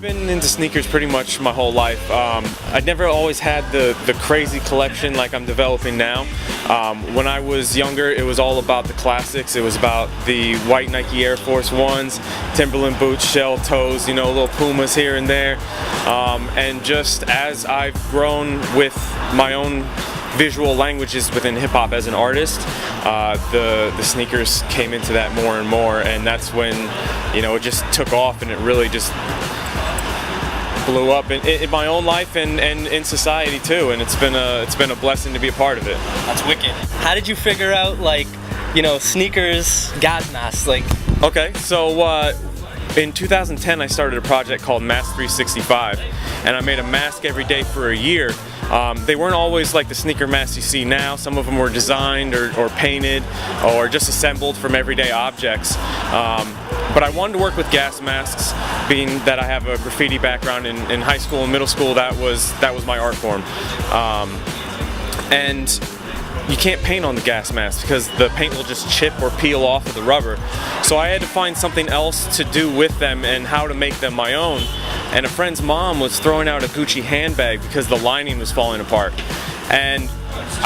been into sneakers pretty much my whole life. I'd never always had the crazy collection like I'm developing now. When I was younger, it was all about the classics. It was about the white Nike Air Force Ones, Timberland boots, shell toes, you know, little Pumas here and there. And just as I've grown with my own visual languages within hip-hop as an artist, the sneakers came into that more and more, and that's when, you know, it just took off and it really just blew up in my own life and in society too, and it's been a blessing to be a part of it. That's wicked. How did you figure out, like, you know, sneakers gas masks? Like, okay, so in 2010 I started a project called Mask 365, and I made a mask every day for a year. They weren't always like the sneaker masks you see now. Some of them were designed or painted or just assembled from everyday objects. But I wanted to work with gas masks, being that I have a graffiti background in high school and middle school. That was my art form. And you can't paint on the gas mask because the paint will just chip or peel off of the rubber. So I had to find something else to do with them and how to make them my own. And a friend's mom was throwing out a Gucci handbag because the lining was falling apart. And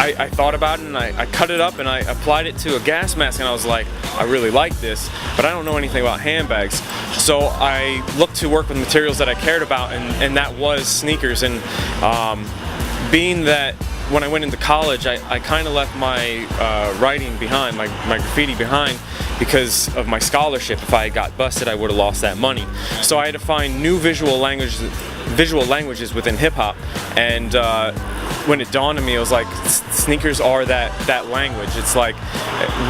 I thought about it, and I cut it up and I applied it to a gas mask, and I was like, I really like this, but I don't know anything about handbags. So I looked to work with materials that I cared about, and that was sneakers. And being that when I went into college, I kind of left my writing behind, my graffiti behind, because of my scholarship. If I got busted, I would have lost that money. So I had to find new visual languages within hip-hop, and when it dawned on me, it was like, sneakers are that language. It's like,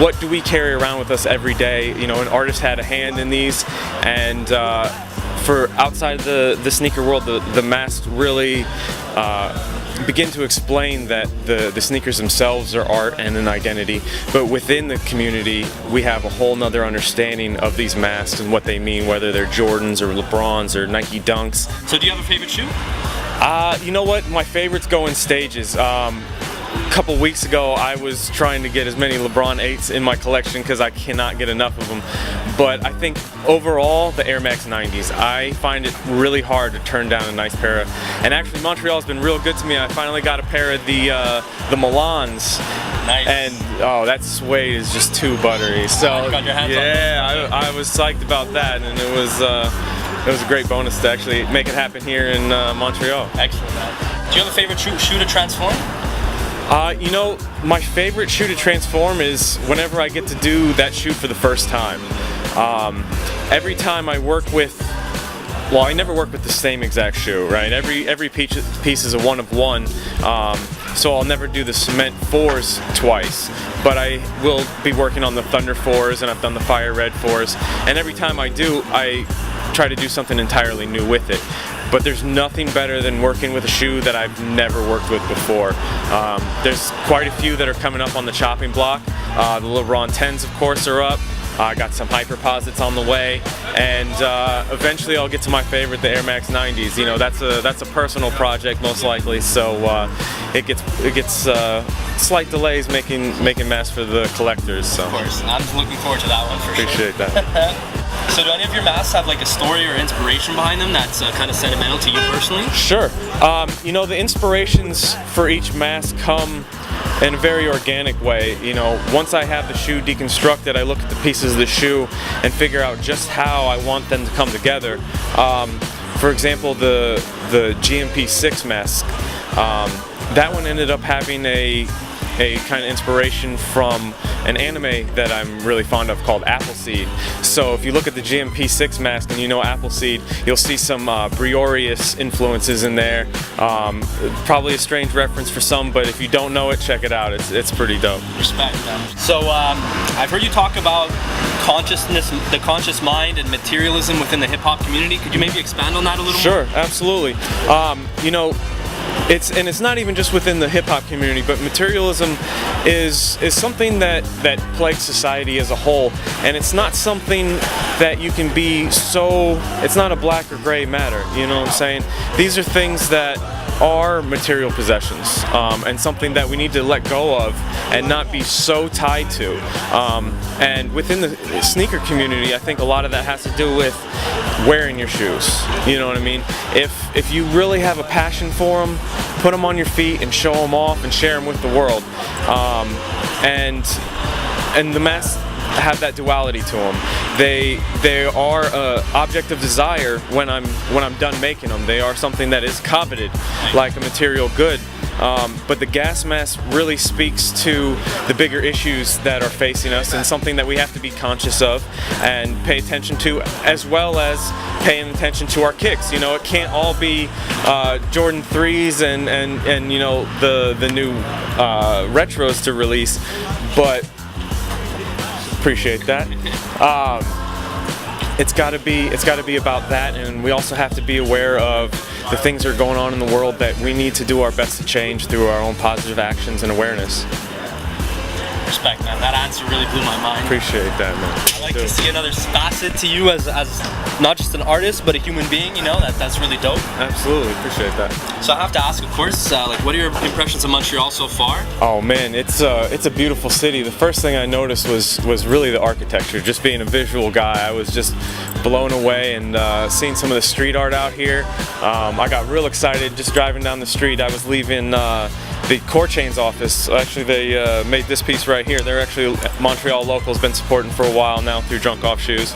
what do we carry around with us every day? You know, an artist had a hand in these, and for outside the sneaker world, the masks really begin to explain that the sneakers themselves are art and an identity, but within the community we have a whole nother understanding of these masks and what they mean, whether they're Jordans or LeBrons or Nike Dunks. So do you have a favorite shoe? You know what, my favorites go in stages. A couple weeks ago I was trying to get as many LeBron 8s in my collection because I cannot get enough of them, but I think overall the Air Max 90s, I find it really hard to turn down a nice pair of, and actually Montreal's been real good to me. I finally got a pair of the Milans. Nice. And oh, that suede is just too buttery. So you got your hands yeah, I was psyched about that, and it was a great bonus to actually make it happen here in Montreal. Excellent, man. Do you have a favorite shoe to transform? You know, my favorite shoe to transform is whenever I get to do that shoot for the first time. Every time I work with, well, I never work with the same exact shoe, right? Every piece is a one of one, so I'll never do the Cement 4s twice, but I will be working on the Thunder 4s, and I've done the Fire Red 4s, and every time I do, I try to do something entirely new with it. But there's nothing better than working with a shoe that I've never worked with before. There's quite a few that are coming up on the chopping block. The LeBron 10s, of course, are up. I got some Hyperposits on the way, and eventually I'll get to my favorite, the Air Max 90s. You know, that's a personal project most likely, so it gets slight delays making masks for the collectors. So. Of course, I'm looking forward to that one for Appreciate sure. that. So do any of your masks have like a story or inspiration behind them that's kind of sentimental to you personally? Sure. You know, the inspirations for each mask come in a very organic way. You know, once I have the shoe deconstructed, I look at the pieces of the shoe and figure out just how I want them to come together. For example, the GMP 6 mask, that one ended up having a kind of inspiration from an anime that I'm really fond of called Appleseed. So if you look at the GMP 6 mask and you know Appleseed, you'll see some Briorius influences in there. Probably a strange reference for some, but if you don't know it, check it out. It's pretty dope. Respect, man. So I've heard you talk about consciousness, the conscious mind, and materialism within the hip-hop community. Could you maybe expand on that a little more? Sure, absolutely. You know, it's not even just within the hip-hop community, but materialism is something that plagues society as a whole, and it's not something that you can be so, it's not a black or gray matter, you know what I'm saying? These are things that are material possessions, and something that we need to let go of and not be so tied to. And within the sneaker community, I think a lot of that has to do with wearing your shoes. You know what I mean? If you really have a passion for them, put them on your feet and show them off and share them with the world. And the masks have that duality to them. They are an object of desire when I'm done making them. They are something that is coveted, like a material good. But the gas mask really speaks to the bigger issues that are facing us, and something that we have to be conscious of and pay attention to, as well as paying attention to our kicks. You know, it can't all be Jordan 3s and you know, the new retros to release, but appreciate that. It's got to be about that, and we also have to be aware of the things that are going on in the world that we need to do our best to change through our own positive actions and awareness. Respect, man. That answer really blew my mind. Appreciate that, man. I like to see another facet to you as not just an artist, but a human being. You know, that's really dope. Absolutely, appreciate that. So I have to ask, of course, like, what are your impressions of Montreal so far? Oh man, it's a beautiful city. The first thing I noticed was really the architecture. Just being a visual guy, I was just blown away, and seeing some of the street art out here. I got real excited just driving down the street. I was leaving the Core Chain's office. Actually, they made this piece right here. They're actually Montreal locals, been supporting for a while now through Drunk Off Shoes.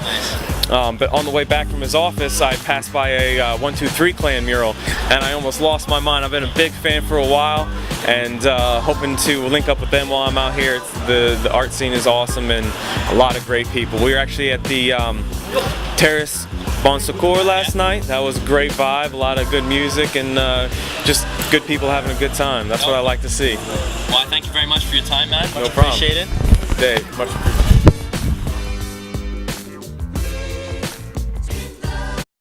But on the way back from his office, I passed by a 123 Clan mural, and I almost lost my mind. I've been a big fan for a while, and hoping to link up with them while I'm out here. The art scene is awesome, and a lot of great people. We were actually at the Terrace Bon Secours last night. That was a great vibe, a lot of good music, and just good people having a good time. That's what I like to see. Well, I thank you very much for your time, man. Much No problem. appreciated. Dave, much appreciated.